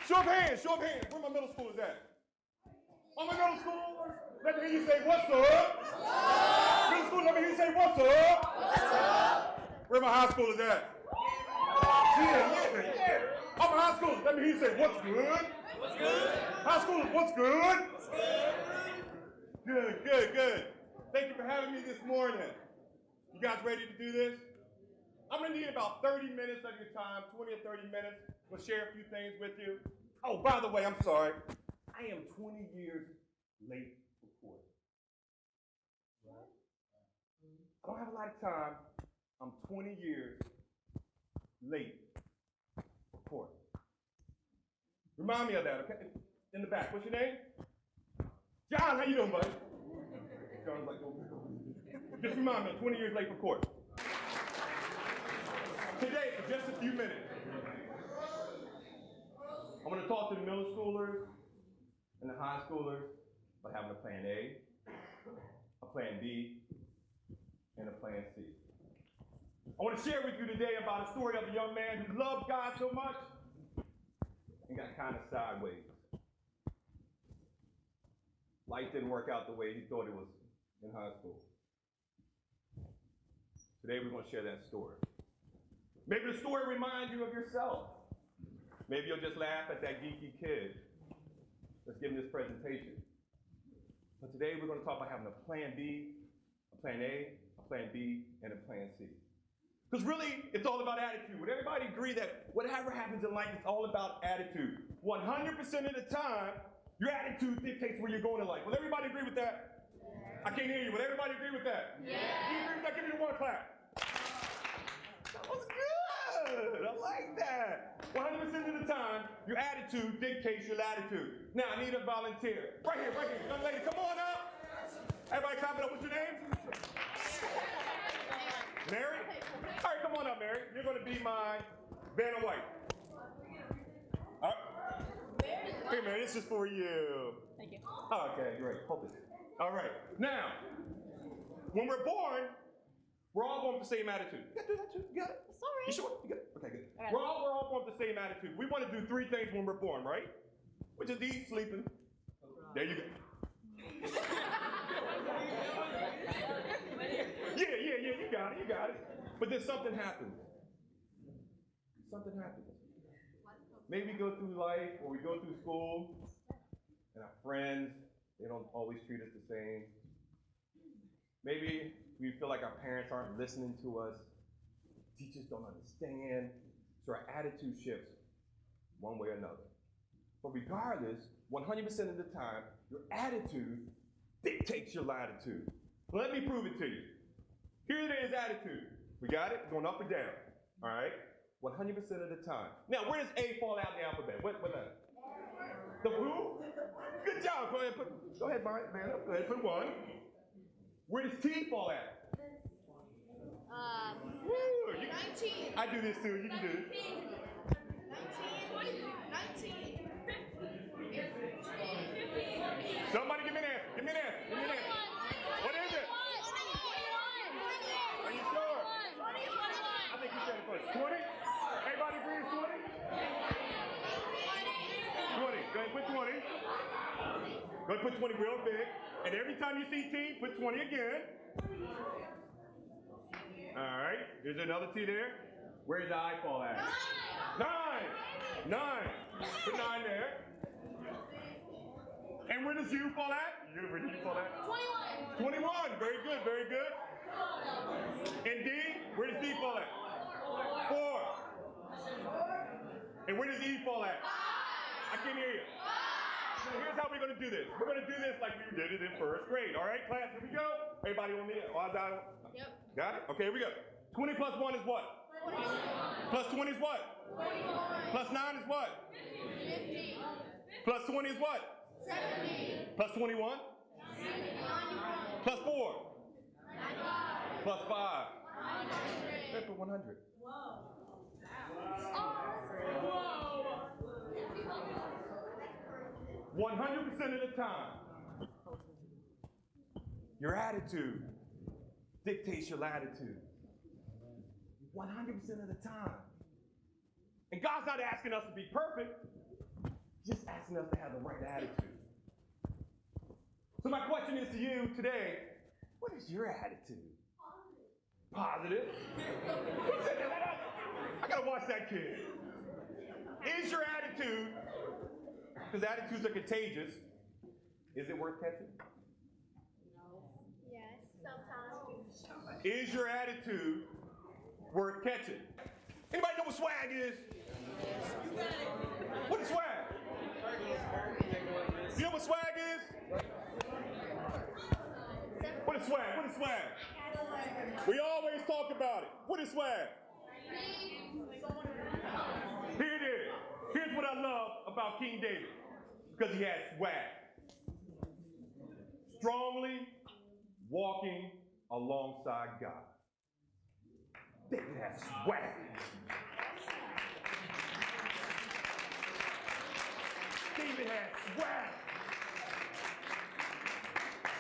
Show of hands, show of hands. Where my middle schoolers at? All my middle schoolers, let me hear you say, what's up? Middle school, let me hear you say, what's up? Where my high schoolers at? Yeah. All my high schoolers, let me hear you say, what's good? What's good? High schoolers, what's good? Good. Thank you for having me this morning. You guys ready to do this? I'm going to need about 30 minutes of your time, 20 or 30 minutes. We'll share a few things with you. Oh, by the way, I'm sorry. I am 20 years late for court. I don't have a lot of time. I'm 20 years late for court. Remind me of that, okay? In the back. What's your name? John, how you doing, buddy? John's like, oh. Just remind me, I'm 20 years late for court. Today, for just a few minutes, I'm going to talk to the middle schoolers and the high schoolers about having a plan A, a plan B, and a plan C. I want to share with you today about a story of a young man who loved God so much and got kind of sideways. Life didn't work out the way he thought it was in high school. Today we're going to share that story. Maybe the story reminds you of yourself. Maybe you'll just laugh at that geeky kid that's giving this presentation. But today we're going to talk about having a plan B, a plan A, a plan B, and a plan C. Because really, it's all about attitude. Would everybody agree that whatever happens in life is all about attitude? 100% of the time, your attitude dictates where you're going in life. Will everybody agree with that? I can't hear you. Will everybody agree with that? Yeah. Do you agree with that? Give me one clap. That was good. I like that. 100% of the time, your attitude dictates your latitude. Now, I need a volunteer. Right here. Young lady, come on up. Everybody clap it up. What's your name? Mary? All right, come on up, Mary. You're going to be my Vanna White. All right. Hey, Mary, this is for you. Thank you. Okay, great. Hold it. All right. Now, when we're born, we're all born with the same attitude. You got to do that too? You got it? Sorry. You sure? You got it? Okay, good. We're all born with the same attitude. We want to do three things when we're born, right? Which is eat, sleeping. There you go. Yeah, you got it. But then something happens. Maybe we go through life or we go through school and our friends, they don't always treat us the same. Maybe we feel like our parents aren't listening to us. Teachers don't understand. So our attitude shifts one way or another. But regardless, 100% of the time, your attitude dictates your latitude. Let me prove it to you. Here it is, attitude. We got it? Going up and down. All right? 100% of the time. Now, where does A fall out in the alphabet? What letter? The who? Good job. Go ahead, man. Go ahead, put one. Where does T fall at? 19. I do this too. You can do it. 19. Somebody give me an answer. What is it? Are you sure? I think you said it first. 20? Everybody agree it's 20? 20. Go ahead, put 20. Go ahead, put 20 real big. And every time you see T, put 20 again. All right. There's another T there. Where does the I fall at? 9. Put 9 there. And where does U fall at? Where does U fall at? 21. Very good. And D? Where does D fall at? 4. And where does E fall at? I can't hear you. Now here's how we're going to do this. We're going to do this like we did it in first grade. All right, class, here we go. Everybody on me? Yep. Got it? Okay, here we go. 20 plus 1 is what? 21. Plus 20 is what? 41. Plus 9 is what? 50. Plus 20 is what? 70. Plus 21? 91. Plus 4? 95. Plus 5? 100. That's for 100. Whoa. 100% of the time, your attitude dictates your latitude. 100% of the time. And God's not asking us to be perfect. just asking us to have the right attitude. So my question is to you today, what is your attitude? Positive. Who said that? I gotta watch that kid. Is your attitude, because attitudes are contagious, is it worth catching? Yes, sometimes. Is your attitude worth catching? Anybody know what swag is? What is swag? You know what swag is? What is swag? What is swag? We always talk about it. What is swag? Here it is. Here's what I love about King David, because he has swag. Strongly walking alongside God. David has swag. David has swag.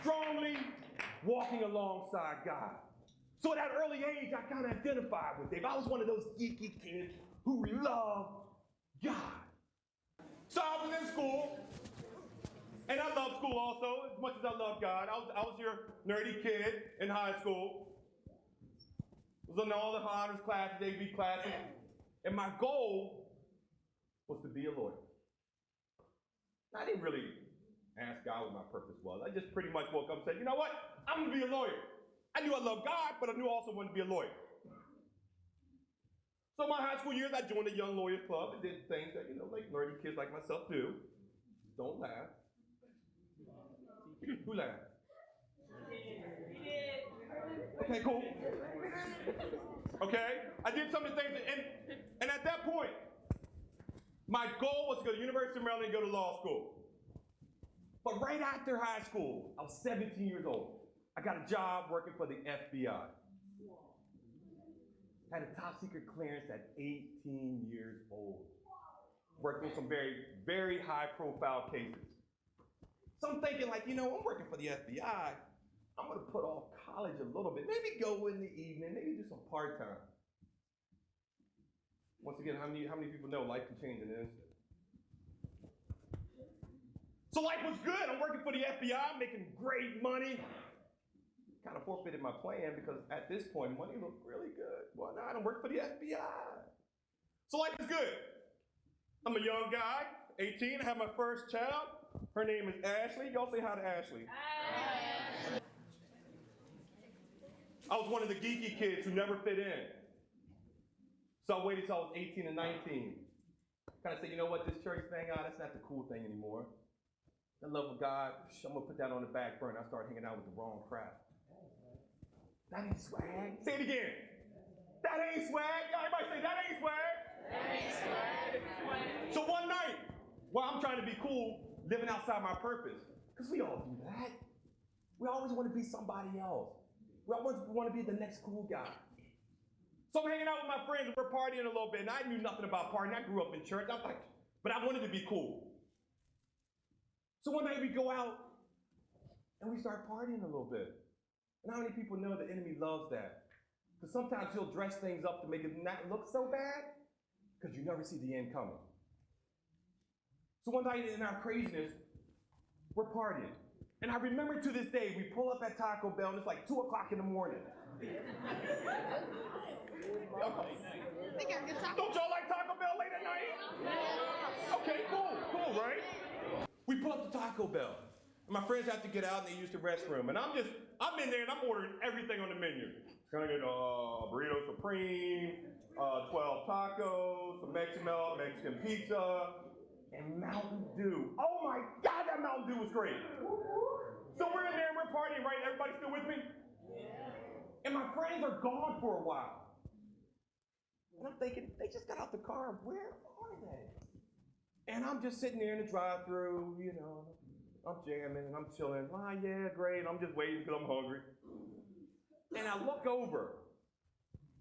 Strongly walking alongside God. So at that early age, I kind of identified with David. I was one of those geeky kids who loved God. So I was in school, and I loved school also, as much as I love God. I was your nerdy kid in high school. I was in all the honors classes, AB classes, and my goal was to be a lawyer. I didn't really ask God what my purpose was. I just pretty much woke up and said, you know what? I'm going to be a lawyer. I knew I loved God, but I knew I also wanted to be a lawyer. So my high school years, I joined the Young Lawyers Club and did things that, like nerdy kids like myself do. Don't laugh. Who laughed? Okay, cool. Okay, I did some of the things, and at that point, my goal was to go to the University of Maryland and go to law school. But right after high school, I was 17 years old. I got a job working for the FBI. Had a top secret clearance at 18 years old. Worked on some very, very high profile cases. So I'm thinking I'm working for the FBI. I'm gonna put off college a little bit. Maybe go in the evening, maybe do some part-time. Once again, how many people know life can change in an instant? So life was good. I'm working for the FBI, making great money. Kind of forfeited my plan because at this point, money looked really good. Why not? I'm working for the FBI. So life is good. I'm a young guy, 18. I have my first child. Her name is Ashley. Y'all say hi to Ashley. I was one of the geeky kids who never fit in. So I waited till I was 18 and 19. Kind of say, you know what, this church thing, that's not the cool thing anymore. The love of God, I'm going to put that on the back burner. I started hanging out with the wrong crowd. That ain't swag. Say it again. That ain't swag. Everybody say, that ain't swag. That ain't swag. So one night, while I'm trying to be cool, living outside my purpose, because we all do that. We always want to be somebody else. We always want to be the next cool guy. So I'm hanging out with my friends, and we're partying a little bit, and I knew nothing about partying. I grew up in church. But I wanted to be cool. So one night we go out, and we start partying a little bit. And how many people know the enemy loves that? Because sometimes he'll dress things up to make it not look so bad, because you never see the end coming. So one night in our craziness, we're partying. And I remember to this day, we pull up at Taco Bell, and it's like 2 o'clock in the morning. Don't y'all like Taco Bell late at night? Okay, cool, right? We pull up to Taco Bell. And my friends have to get out and they use the restroom. And I'm in there and I'm ordering everything on the menu. Can I get burrito supreme, 12 tacos, some Mexican milk, Mexican pizza, and Mountain Dew. Oh my God, that Mountain Dew was great. So we're in there and we're partying, right? Everybody still with me? And my friends are gone for a while. And I'm thinking, they just got out the car. Where are they? And I'm just sitting there in the drive-thru, I'm jamming and I'm chilling. Yeah, great. I'm just waiting because I'm hungry. And I look over,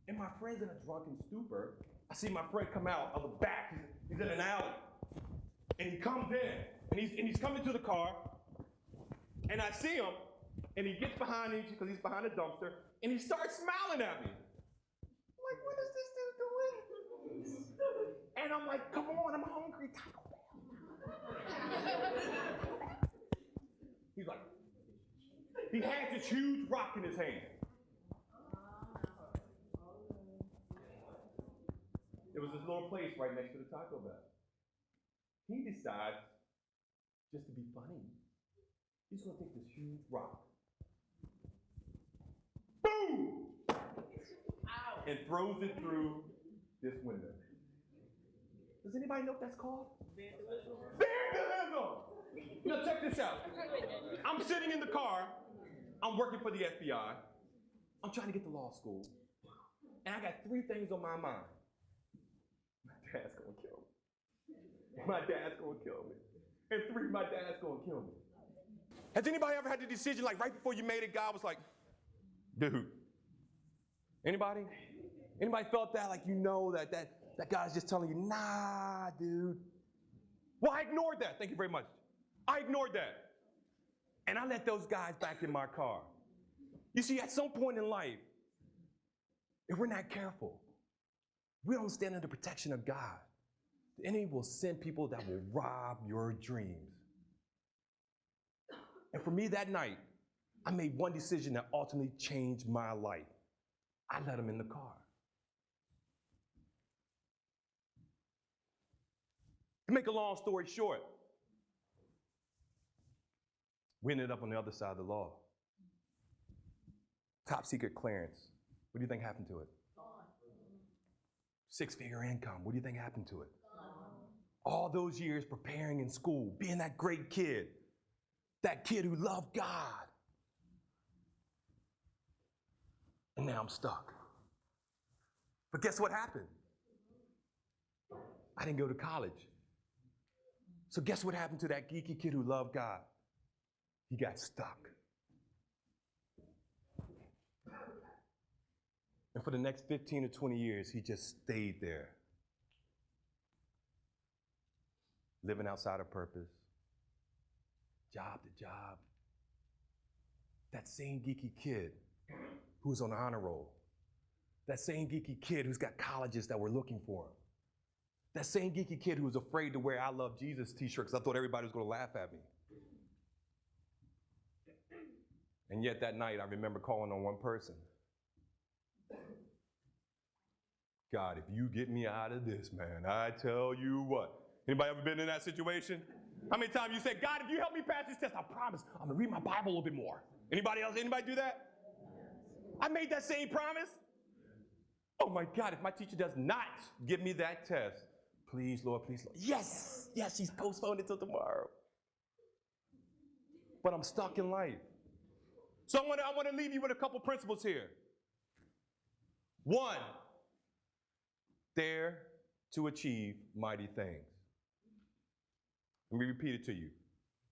and my friend's in a drunken stupor. I see my friend come out of the back. He's in an alley. And he comes in, and he's coming to the car. And I see him, and he gets behind me because he's behind a dumpster, and he starts smiling at me. I'm like, what is this dude doing? And I'm like, come on, I'm hungry, Taco Bell. He's like, he has this huge rock in his hand. There was this little place right next to the Taco Bell. He decides, just to be funny, he's gonna take this huge rock, boom, and throws it through this window. Does anybody know what that's called? Vandalism! Now check this out. I'm sitting in the car, I'm working for the FBI, I'm trying to get to law school, and I got three things on my mind. My dad's gonna kill me. My dad's gonna kill me. And three, my dad's gonna kill me. Has anybody ever had the decision, like right before you made it, God was like, dude? Anybody? Anybody felt that, like you know that God's just telling you, nah, dude? Well, I ignored that. Thank you very much. I ignored that. And I let those guys back in my car. You see, at some point in life, if we're not careful, we don't stand under the protection of God. The enemy will send people that will rob your dreams. And for me that night, I made one decision that ultimately changed my life. I let him in the car. To make a long story short, we ended up on the other side of the law. Top secret clearance. What do you think happened to it? Six-figure income. What do you think happened to it? All those years preparing in school, being that great kid, that kid who loved God. And now I'm stuck. But guess what happened? I didn't go to college. So guess what happened to that geeky kid who loved God? He got stuck. And for the next 15 or 20 years, he just stayed there. Living outside of purpose, job to job. That same geeky kid who's on the honor roll. That same geeky kid who's got colleges that were looking for him. That same geeky kid who was afraid to wear I Love Jesus t-shirt because I thought everybody was going to laugh at me. And yet that night, I remember calling on one person. God, if you get me out of this, man, I tell you what. Anybody ever been in that situation? How many times you say, God, if you help me pass this test, I promise I'm gonna read my Bible a little bit more. Anybody else, anybody do that? I made that same promise. Oh my God, if my teacher does not give me that test, please, Lord, please, Lord. Yes, she's postponed it till tomorrow. But I'm stuck in life. So I want to leave you with a couple principles here. One, dare to achieve mighty things. Let me repeat it to you.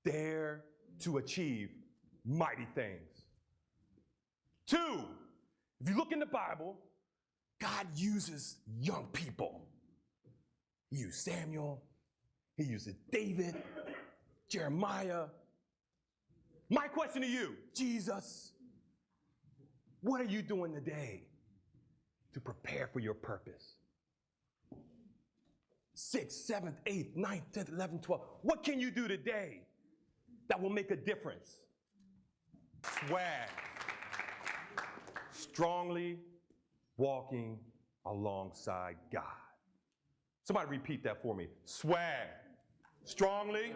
Dare to achieve mighty things. Two, if you look in the Bible, God uses young people. He used Samuel, he uses David, Jeremiah. My question to you, Jesus, what are you doing today to prepare for your purpose? 6th, 7th, 8th, 9th, 10th, 11th, 12th. What can you do today that will make a difference? Swag. Strongly walking alongside God. Somebody repeat that for me. Swag. Strongly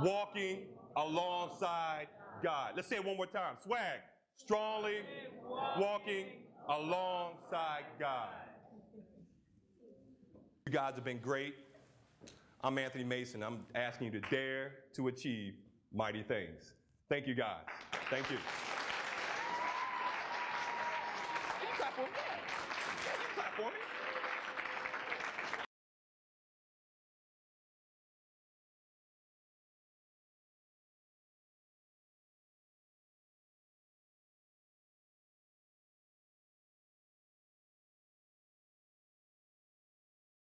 walking alongside God. Let's say it one more time. Swag. Strongly walking alongside God. You guys have been great. I'm Anthony Mason. I'm asking you to dare to achieve mighty things. Thank you, guys. Thank you. Can you clap for me? Can you clap for me?